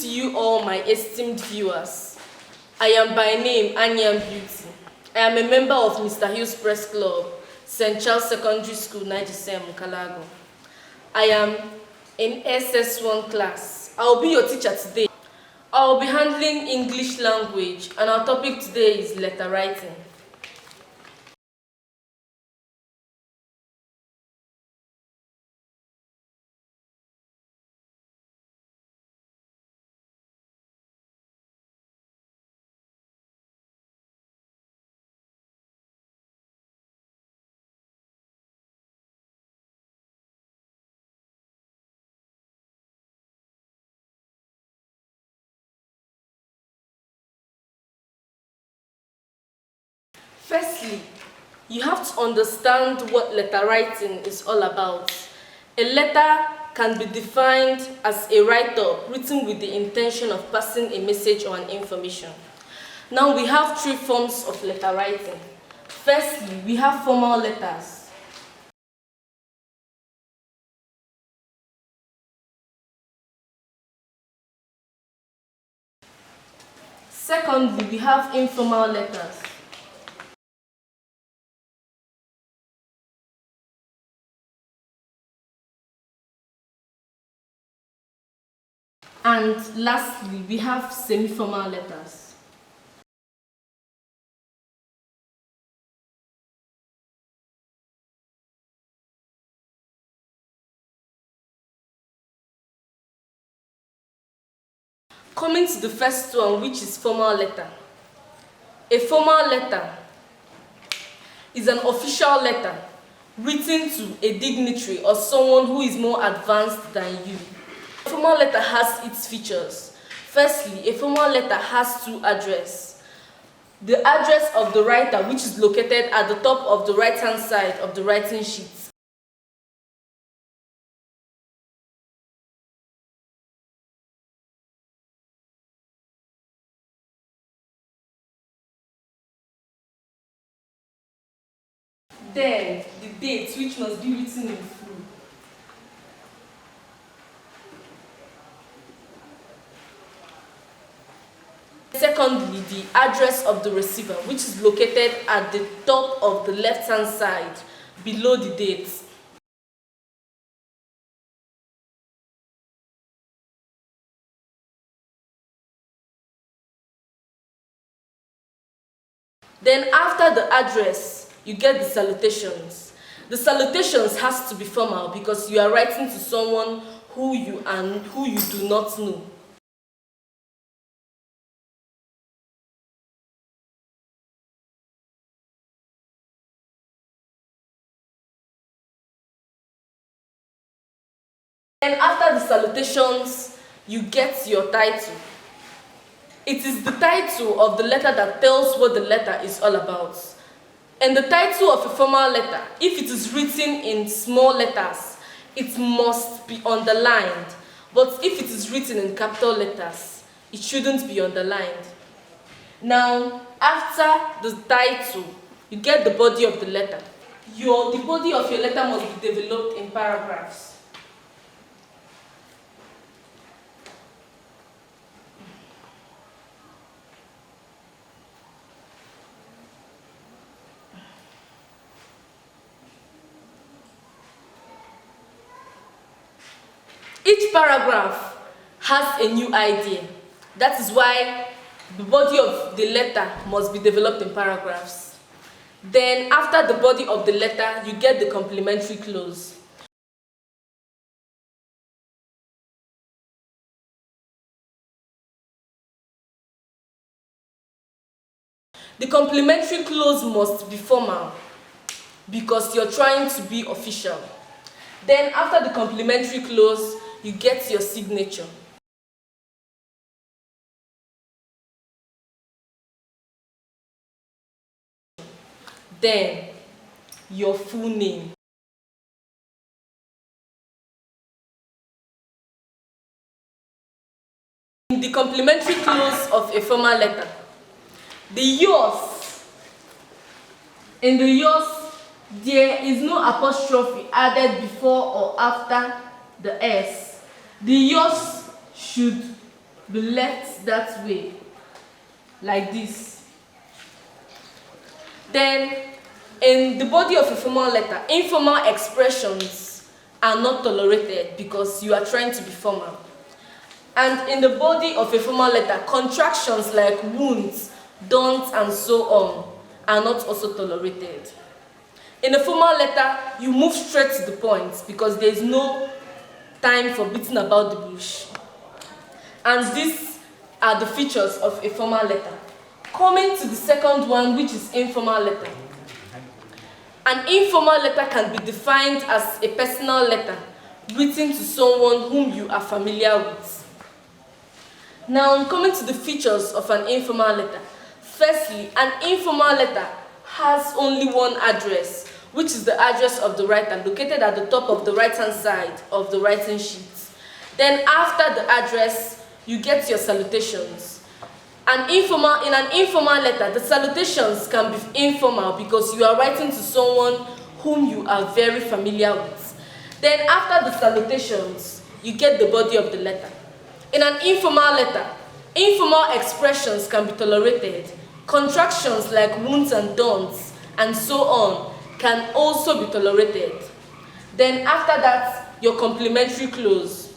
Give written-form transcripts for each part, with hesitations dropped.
to you all my esteemed viewers. I am by name Anyam Beauty. I am a member of Mr. Hill's Press Club, St. Charles Secondary School, Nigeria, Mukalago. I am in SS1 class. I will be your teacher today. I will be handling English language, and our topic today is letter writing. Firstly, you have to understand what letter writing is all about. A letter can be defined as a write-up written with the intention of passing a message or an information. Now we have three forms of letter writing. Firstly, we have formal letters. Secondly, we have informal letters. And lastly, we have semi-formal letters. Coming to the first one, which is formal letter. A formal letter is an official letter written to a dignitary or someone who is more advanced than you. A formal letter has its features. Firstly, a formal letter has two addresses. The address of the writer, which is located at the top of the right-hand side of the writing sheet. Then, the date, which must be written in full. Secondly, the address of the receiver, which is located at the top of the left-hand side, below the date. Then after the address, you get the salutations. The salutations has to be formal because you are writing to someone who you do not know. And after the salutations, you get your title. It is the title of the letter that tells what the letter is all about. And the title of a formal letter, if it is written in small letters, it must be underlined. But if it is written in capital letters, it shouldn't be underlined. Now, after the title, you get the body of the letter. The body of your letter must be developed in paragraphs. Each paragraph has a new idea. That is why the body of the letter must be developed in paragraphs. Then, after the body of the letter, you get the complementary clause. The complementary clause must be formal because you're trying to be official. Then, after the complementary clause, you get your signature. Then, your full name. In the complementary clause of a formal letter, the yours, in the yours, there is no apostrophe added before or after the S. The yours should be left that way, like this. Then, in the body of a formal letter, informal expressions are not tolerated because you are trying to be formal. And in the body of a formal letter, contractions like wounds, don'ts, and so on are not also tolerated. In a formal letter, you move straight to the point because there is no time for beating about the bush. And these are the features of a formal letter. Coming to the second one, which is informal letter. An informal letter can be defined as a personal letter written to someone whom you are familiar with. Now, coming to the features of an informal letter. Firstly, an informal letter has only one address, which is the address of the writer, located at the top of the right-hand side of the writing sheet. Then after the address, you get your salutations. In an informal letter, the salutations can be informal because you are writing to someone whom you are very familiar with. Then after the salutations, you get the body of the letter. In an informal letter, informal expressions can be tolerated. Contractions like wounds and don'ts and so on can also be tolerated. Then after that, your complementary clause.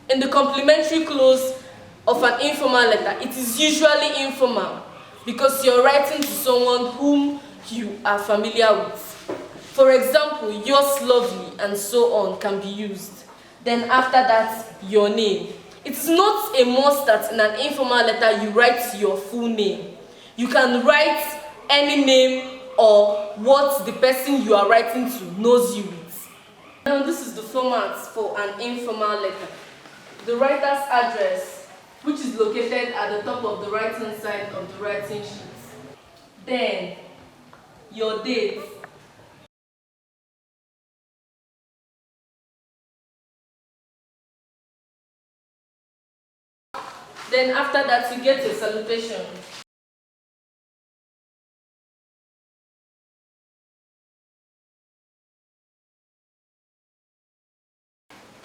In the complementary clause of an informal letter, it is usually informal because you're writing to someone whom you are familiar with. For example, yours lovely and so on can be used. Then after that, your name. It's not a must that in an informal letter you write your full name. You can write any name or what the person you are writing to knows you with. Now this is the format for an informal letter. The writer's address, which is located at the top of the right-hand side of the writing sheet. Then your date. Then after that, you get your salutation.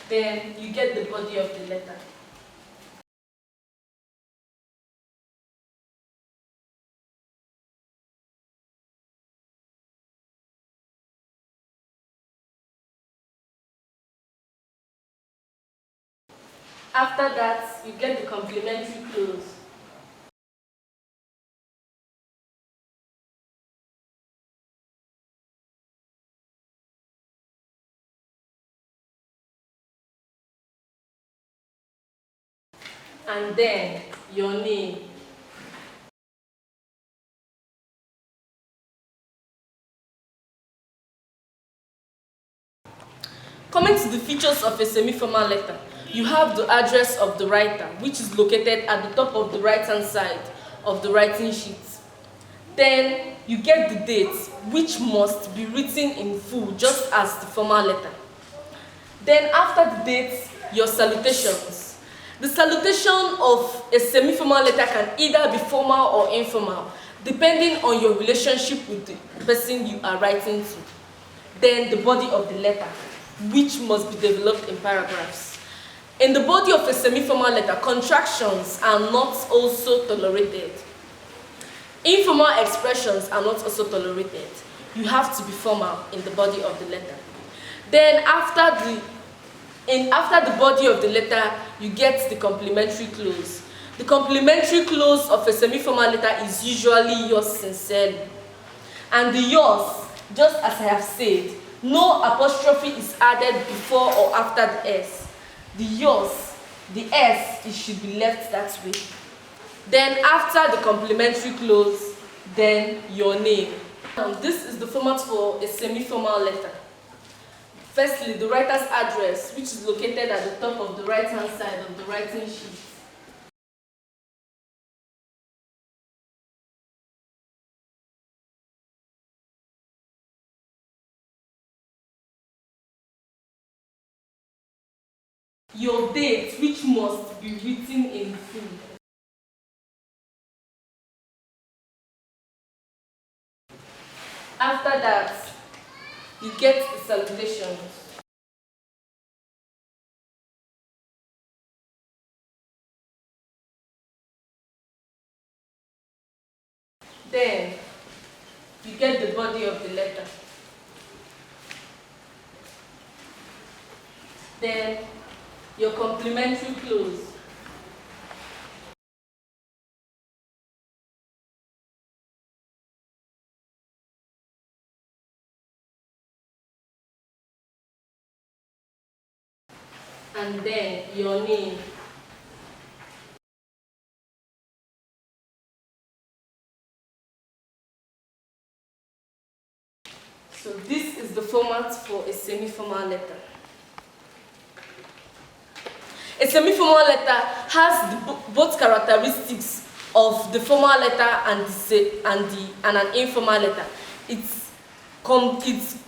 Then you get the body of the letter. After that, you get the complementary clause. And then your name. Coming to the features of a semi-formal letter, you have the address of the writer, which is located at the top of the right-hand side of the writing sheet. Then you get the date, which must be written in full, just as the formal letter. Then after the date, your salutations. The salutation of a semi-formal letter can either be formal or informal, depending on your relationship with the person you are writing to. Then the body of the letter, which must be developed in paragraphs. In the body of a semi-formal letter, contractions are not also tolerated. Informal expressions are not also tolerated. You have to be formal in the body of the letter. Then after the body of the letter, you get the complementary clause. The complementary clause of a semi-formal letter is usually yours sincerely. And the yours, just as I have said, no apostrophe is added before or after the S. The yours, the S, it should be left that way. Then after the complementary clause, then your name. This is the format for a semi-formal letter. Firstly, the writer's address, which is located at the top of the right-hand side of the writing sheet. Your date, which must be written in full. After that, you get the salutations. Then your complementary clause. And then your name. So this is the format for a semi-formal letter. A semi-formal letter has both characteristics of the formal letter and an informal letter. It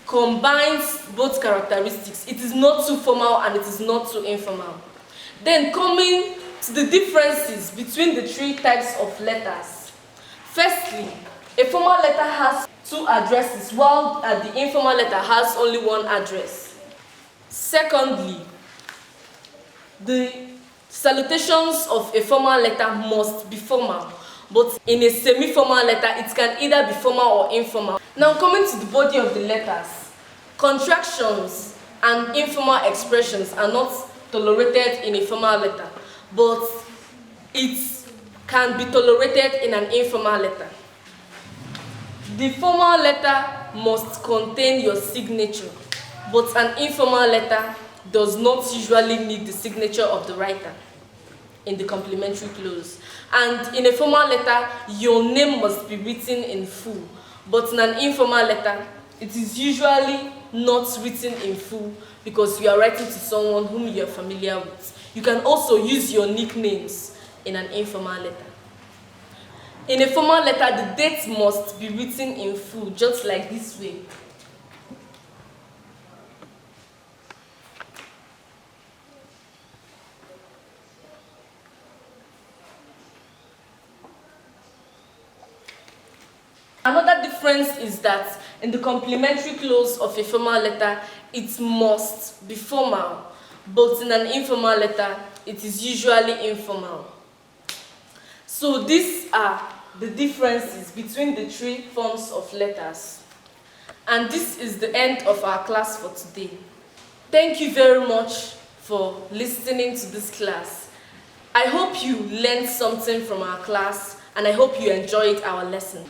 combines both characteristics. It is not too formal and it is not too informal. Then coming to the differences between the three types of letters. Firstly, a formal letter has two addresses while the informal letter has only one address. Secondly, the salutations of a formal letter must be formal, but in a semi-formal letter, it can either be formal or informal. Now coming to the body of the letters, contractions and informal expressions are not tolerated in a formal letter, but it can be tolerated in an informal letter. The formal letter must contain your signature, but an informal letter does not usually need the signature of the writer in the complementary clause. And in a formal letter, your name must be written in full, but in an informal letter, it is usually not written in full because you are writing to someone whom you are familiar with. You can also use your nicknames in an informal letter. In a formal letter, the date must be written in full, just like this way. Another difference is that in the complementary clause of a formal letter, it must be formal, but in an informal letter, it is usually informal. So these are the differences between the three forms of letters. And this is the end of our class for today. Thank you very much for listening to this class. I hope you learned something from our class, and I hope you enjoyed our lesson.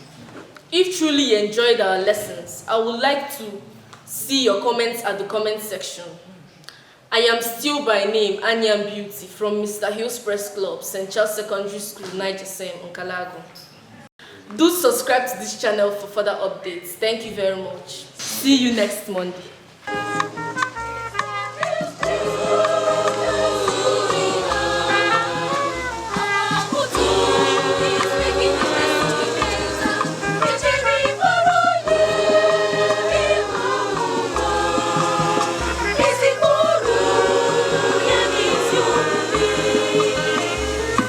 If truly you enjoyed our lessons, I would like to see your comments at the comment section. I am still by name Anyam Beauty from Mr. Hill's Press Club, St. Charles Secondary School, Niger Sem, Nkalago. Do subscribe to this channel for further updates. Thank you very much. See you next Monday.